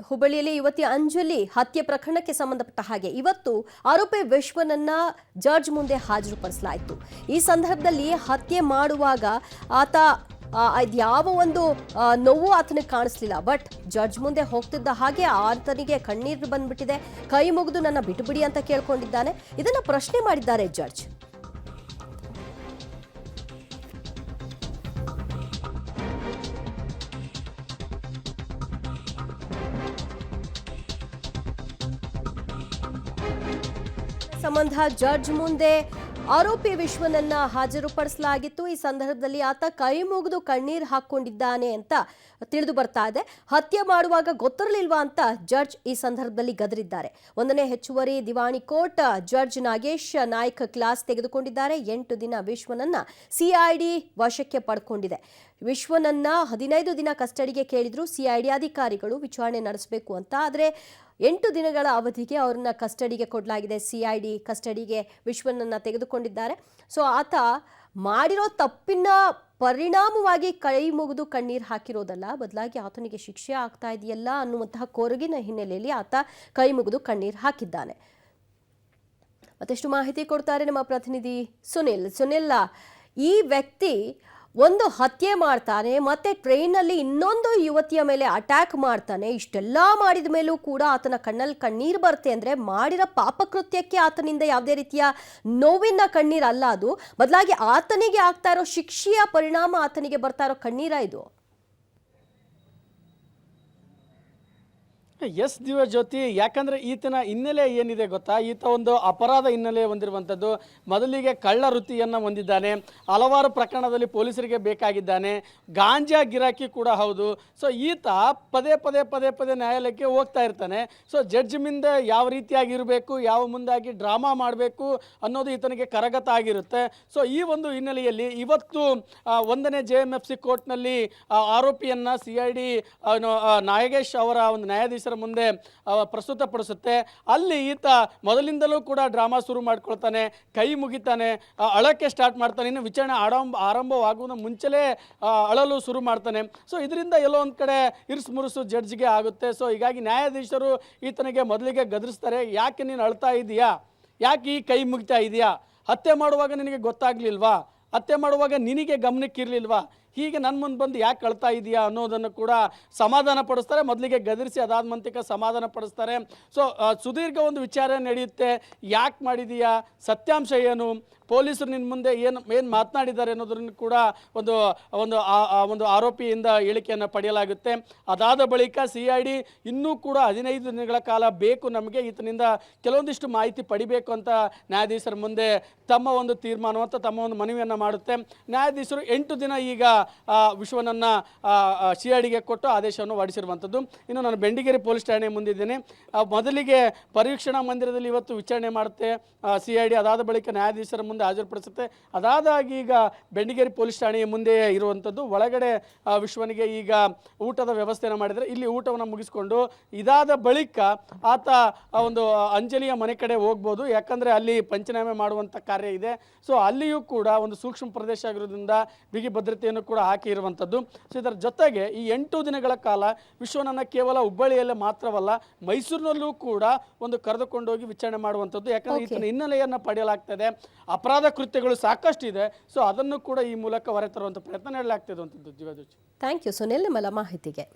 ಹುಬ್ಬಳ್ಳಿಯಲ್ಲಿ ಯುವತಿ ಅಂಜಲಿ ಹತ್ಯೆ ಪ್ರಕರಣಕ್ಕೆ ಸಂಬಂಧಪಟ್ಟ ಹಾಗೆ ಇವತ್ತು ಆರೋಪಿ ವಿಶ್ವನನ್ನ ಜಡ್ಜ್ ಮುಂದೆ ಹಾಜರುಪಡಿಸಲಾಯಿತು. ಈ ಸಂದರ್ಭದಲ್ಲಿ ಹತ್ಯೆ ಮಾಡುವಾಗ ಆತ ಯಾವ ಒಂದು ನೋವು ಆತನಿಗೆ ಕಾಣಿಸ್ಲಿಲ್ಲ. ಬಟ್ ಜಡ್ಜ್ ಮುಂದೆ ಹೋಗ್ತಿದ್ದ ಹಾಗೆ ಆತನಿಗೆ ಕಣ್ಣೀರು ಬಂದ್ಬಿಟ್ಟಿದೆ. ಕೈ ಮುಗಿದು ನನ್ನ ಬಿಟ್ಟುಬಿಡಿ ಅಂತ ಕೇಳ್ಕೊಂಡಿದ್ದಾನೆ. ಇದನ್ನ ಪ್ರಶ್ನೆ ಮಾಡಿದ್ದಾರೆ ಜಡ್ಜ್. ಸಂಬಂಧ ಜಡ್ಜ್ ಮುಂದೆ ಆರೋಪಿ ವಿಶ್ವನನ್ನ ಹಾಜರುಪಡಿಸಲಾಗಿತ್ತು. ಈ ಸಂದರ್ಭದಲ್ಲಿ ಆತ ಕೈ ಮುಗಿದು ಕಣ್ಣೀರು ಹಾಕೊಂಡಿದ್ದಾನೆ ಅಂತ ತಿಳಿದು ಬರ್ತಾ ಇದೆ. ಹತ್ಯೆ ಮಾಡುವಾಗ ಗೊತ್ತಿರಲಿಲ್ವಾ ಅಂತ ಜಡ್ಜ್ ಈ ಸಂದರ್ಭದಲ್ಲಿ ಗದರಿದ್ದಾರೆ. 1ನೇ ಹೆಚ್ಚುವರಿ ದಿವಾಣಿ court judge Nagesh Naik class ತೆಗೆದುಕೊಂಡಿದ್ದಾರೆ. 8 ದಿನ ವಿಶ್ವನನ್ನ ಸಿಐಡಿ ವಶಕ್ಕೆ ಪಡ್ಕೊಂಡಿದೆ. ವಿಶ್ವನನ್ನ 15 ದಿನ ಕಸ್ಟಡಿಗೆ ಕೇಳಿದ್ರು ಸಿಐಡಿ ಅಧಿಕಾರಿಗಳು ವಿಚಾರಣೆ ನಡೆಸಬೇಕು ಅಂತ. ಆದರೆ 8 ದಿನಗಳ ಅವಧಿಗೆ ಅವರನ್ನ ಕಸ್ಟಡಿಗೆ ಕೊಡಲಾಗಿದೆ. ಸಿಐಡಿ ಕಸ್ಟಡಿಗೆ ವಿಶ್ವನನ್ನ ತೆಗೆದುಕೊಂಡಿದ್ದಾರೆ. ಸೊ ಆತ ಮಾಡಿರೋ ತಪ್ಪಿನ ಪರಿಣಾಮವಾಗಿ ಕೈ ಮುಗಿದು ಕಣ್ಣೀರು ಹಾಕಿರೋದಲ್ಲ, ಬದಲಾಗಿ ಆತನಿಗೆ ಶಿಕ್ಷೆ ಆಗ್ತಾ ಇದೆಯಲ್ಲ ಅನ್ನುವಂತಹ ಕೊರಗಿನ ಹಿನ್ನೆಲೆಯಲ್ಲಿ ಆತ ಕೈ ಮುಗಿದು ಕಣ್ಣೀರು ಹಾಕಿದ್ದಾನೆ. ಮತ್ತಷ್ಟು ಮಾಹಿತಿ ಕೊಡ್ತಾರೆ ನಮ್ಮ ಪ್ರತಿನಿಧಿ ಸುನಿಲ್. ಈ ವ್ಯಕ್ತಿ ಒಂದು ಹತ್ಯೆ ಮಾಡ್ತಾನೆ, ಮತ್ತೆ ಟ್ರೈನಲ್ಲಿ ಇನ್ನೊಂದು ಯುವತಿಯ ಮೇಲೆ ಅಟ್ಯಾಕ್ ಮಾಡ್ತಾನೆ. ಇಷ್ಟೆಲ್ಲ ಮಾಡಿದ ಮೇಲೂ ಕೂಡ ಆತನ ಕಣ್ಣಲ್ಲಿ ಕಣ್ಣೀರು ಬರುತ್ತೆ ಅಂದ್ರೆ ಮಾಡಿರೋ ಪಾಪಕೃತ್ಯಕ್ಕೆ ಆತನಿಂದ ಯಾವುದೇ ರೀತಿಯ ನೋವಿನ ಕಣ್ಣೀರು ಅಲ್ಲ ಅದು, ಬದಲಾಗಿ ಆತನಿಗೆ ಆಗ್ತಾ ಇರೋ ಶಿಕ್ಷೆಯ ಪರಿಣಾಮ ಆತನಿಗೆ ಬರ್ತಾ ಇರೋ ಕಣ್ಣೀರ ಇದು. ಎಸ್ ದಿವ್ಯಜ್ಯೋತಿ, ಯಾಕಂದರೆ ಈತನ ಹಿನ್ನೆಲೆ ಏನಿದೆ ಗೊತ್ತಾ? ಈತ ಒಂದು ಅಪರಾಧ ಹಿನ್ನೆಲೆ ಹೊಂದಿರುವಂಥದ್ದು. ಮೊದಲಿಗೆ ಕಳ್ಳ ವೃತ್ತಿಯನ್ನು ಹೊಂದಿದ್ದಾನೆ, ಹಲವಾರು ಪ್ರಕರಣದಲ್ಲಿ ಪೊಲೀಸರಿಗೆ ಬೇಕಾಗಿದ್ದಾನೆ, ಗಾಂಜಾ ಗಿರಾಕಿ ಕೂಡ ಹೌದು. ಸೊ ಈತ ಪದೇ ಪದೇ ಪದೇ ಪದೇ ನ್ಯಾಯಾಲಯಕ್ಕೆ ಹೋಗ್ತಾ ಇರ್ತಾನೆ. ಸೊ ಜಡ್ಜ್ ಮುಂದೆ ಯಾವ ರೀತಿಯಾಗಿ ಇರಬೇಕು, ಯಾವ ಮುಂದಾಗಿ ಡ್ರಾಮಾ ಮಾಡಬೇಕು ಅನ್ನೋದು ಈತನಿಗೆ ಕರಗತ ಆಗಿರುತ್ತೆ. ಸೊ ಈ ಒಂದು ಹಿನ್ನೆಲೆಯಲ್ಲಿ ಇವತ್ತು 1ನೇ JMFC ಕೋರ್ಟ್ನಲ್ಲಿ ಆರೋಪಿಯನ್ನು CID ನಾಗೇಶ್ ಅವರ ಒಂದು ನ್ಯಾಯಾಧೀಶ ಮುಂದೆ ಪ್ರಸ್ತುತಪಡಿಸುತ್ತೆ. ಅಲ್ಲಿ ಈತ ಮೊದಲಿಂದಲೂ ಕೂಡ ಡ್ರಾಮಾ ಶುರು ಮಾಡ್ಕೊಳ್ತಾನೆ, ಕೈ ಮುಗಿತಾನೆ, ಅಳಕ್ಕೆ ಸ್ಟಾರ್ಟ್ ಮಾಡ್ತಾನೆ. ಇನ್ನು ವಿಚಾರಣೆ ಆರಂಭವಾಗುವ ಮುಂಚೆಲೇ ಅಳಲು ಶುರು ಮಾಡ್ತಾನೆ. ಸೊ ಇದರಿಂದ ಎಲ್ಲೋ ಒಂದು ಕಡೆ ಇರ್ಸು ಮುರುಸು ಜಡ್ಜ್ಗೆ ಆಗುತ್ತೆ. ಸೊ ಹೀಗಾಗಿ ನ್ಯಾಯಾಧೀಶರು ಈತನಿಗೆ ಮೊದಲಿಗೆ ಗದರಿಸ್ತಾರೆ. ಯಾಕೆ ನೀನು ಅಳ್ತಾ ಇದೀಯಾ, ಯಾಕೆ ಈ ಕೈ ಮುಗಿತಾ ಇದೆಯಾ, ಹತ್ಯೆ ಮಾಡುವಾಗ ನಿನಗೆ ಗೊತ್ತಾಗ್ಲಿಲ್ವಾ, ಹತ್ಯೆ ಮಾಡುವಾಗ ನಿನಗೆ ಗಮನಕ್ಕಿರ್ಲಿಲ್ವಾ, ಹೀಗೆ ನನ್ನ ಮುಂದೆ ಬಂದು ಯಾಕೆ ಅಳ್ತಾ ಇದೆಯಾ ಅನ್ನೋದನ್ನು ಕೂಡ ಸಮಾಧಾನ ಪಡಿಸ್ತಾರೆ. ಮೊದಲಿಗೆ ಗದರಿಸಿ ಅದಾದ ಮಂತಿಕ ಸಮಾಧಾನ ಪಡಿಸ್ತಾರೆ. ಸೊ ಸುದೀರ್ಘ ಒಂದು ವಿಚಾರ ನಡೆಯುತ್ತೆ. ಯಾಕೆ ಮಾಡಿದೀಯಾ, ಸತ್ಯಾಂಶ ಏನು, ಪೊಲೀಸರು ನಿನ್ನ ಮುಂದೆ ಏನು ಮಾತನಾಡಿದ್ದಾರೆ ಅನ್ನೋದನ್ನು ಕೂಡ ಒಂದು ಆರೋಪಿಯಿಂದ ಹೇಳಿಕೆಯನ್ನು ಪಡೆಯಲಾಗುತ್ತೆ. ಅದಾದ ಬಳಿಕ CID ಇನ್ನೂ ಕೂಡ 15 ದಿನಗಳ ಕಾಲ ಬೇಕು ನಮಗೆ, ಈತನಿಂದ ಕೆಲವೊಂದಿಷ್ಟು ಮಾಹಿತಿ ಪಡಿಬೇಕು ಅಂತ ನ್ಯಾಯಾಧೀಶರ ಮುಂದೆ ತಮ್ಮ ಒಂದು ತೀರ್ಮಾನ ಅಂತ ತಮ್ಮ ಒಂದು ಮನವಿಯನ್ನು ಮಾಡುತ್ತೆ. ನ್ಯಾಯಾಧೀಶರು 8 ದಿನ ಈಗ ವಿಶ್ವನನ್ನು CIDಗೆ ಕೊಟ್ಟು ಆದೇಶವನ್ನು ಹೊರಡಿಸಿರುವಂಥದ್ದು. ಇನ್ನು ನಾನು ಬೆಂಡಿಗೇರಿ ಪೊಲೀಸ್ ಠಾಣೆ ಮುಂದಿದ್ದೇನೆ. ಮೊದಲಿಗೆ ಪರೀಕ್ಷಣಾ ಮಂದಿರದಲ್ಲಿ ಇವತ್ತು ವಿಚಾರಣೆ ಮಾಡುತ್ತೆ CID. ಅದಾದ ಬಳಿಕ ನ್ಯಾಯಾಧೀಶರ ಮುಂದೆ ಹಾಜರುಪಡಿಸುತ್ತೆ. ಅದಾದಾಗಿ ಈಗ ಬೆಂಡಿಗೇರಿ ಪೊಲೀಸ್ ಠಾಣೆಯ ಮುಂದೆ ಇರುವಂಥದ್ದು. ಒಳಗಡೆ ವಿಶ್ವನಿಗೆ ಈಗ ಊಟದ ವ್ಯವಸ್ಥೆಯನ್ನು ಮಾಡಿದರೆ ಇಲ್ಲಿ ಊಟವನ್ನು ಮುಗಿಸ್ಕೊಂಡು ಇದಾದ ಬಳಿಕ ಆತ ಒಂದು ಅಂಜಲಿಯ ಮನೆ ಕಡೆ ಹೋಗ್ಬೋದು. ಯಾಕಂದರೆ ಅಲ್ಲಿ ಪಂಚನಾಮೆ ಮಾಡುವಂಥ ಕಾರ್ಯ ಇದೆ. ಸೊ ಅಲ್ಲಿಯೂ ಕೂಡ ಒಂದು ಸೂಕ್ಷ್ಮ ಪ್ರದೇಶ ಆಗಿರೋದ್ರಿಂದ ಬಿಗಿ ಭದ್ರತೆಯನ್ನು ಕೂಡ ಹಾಕಿ ಇರುವಂಥದ್ದು. ಸೊ ಇದರ ಜೊತೆಗೆ ಈ 8 ದಿನಗಳ ಕಾಲ ವಿಶ್ವನನ್ನು ಕೇವಲ ಹುಬ್ಬಳ್ಳಿಯಲ್ಲೇ ಮಾತ್ರವಲ್ಲ ಮೈಸೂರಿನಲ್ಲೂ ಕೂಡ ಒಂದು ಕರೆದುಕೊಂಡೋಗಿ ವಿಚಾರಣೆ ಮಾಡುವಂಥದ್ದು. ಯಾಕಂದರೆ ಈತನ ಹಿನ್ನೆಲೆಯನ್ನು ಪಡೆಯಲಾಗ್ತದೆ, ಅಪರಾಧ ಕೃತ್ಯಗಳು ಸಾಕಷ್ಟು ಇದೆ. ಸೊ ಅದನ್ನು ಕೂಡ ಈ ಮೂಲಕ ಹೊರತರುವಂಥ ಪ್ರಯತ್ನ ನಡೆಯಲಾಗ್ತದೆ. ಥ್ಯಾಂಕ್ ಯು ಸುನಿಲ್ ನಿಮ್ಮೆಲ್ಲ ಮಾಹಿತಿಗೆ.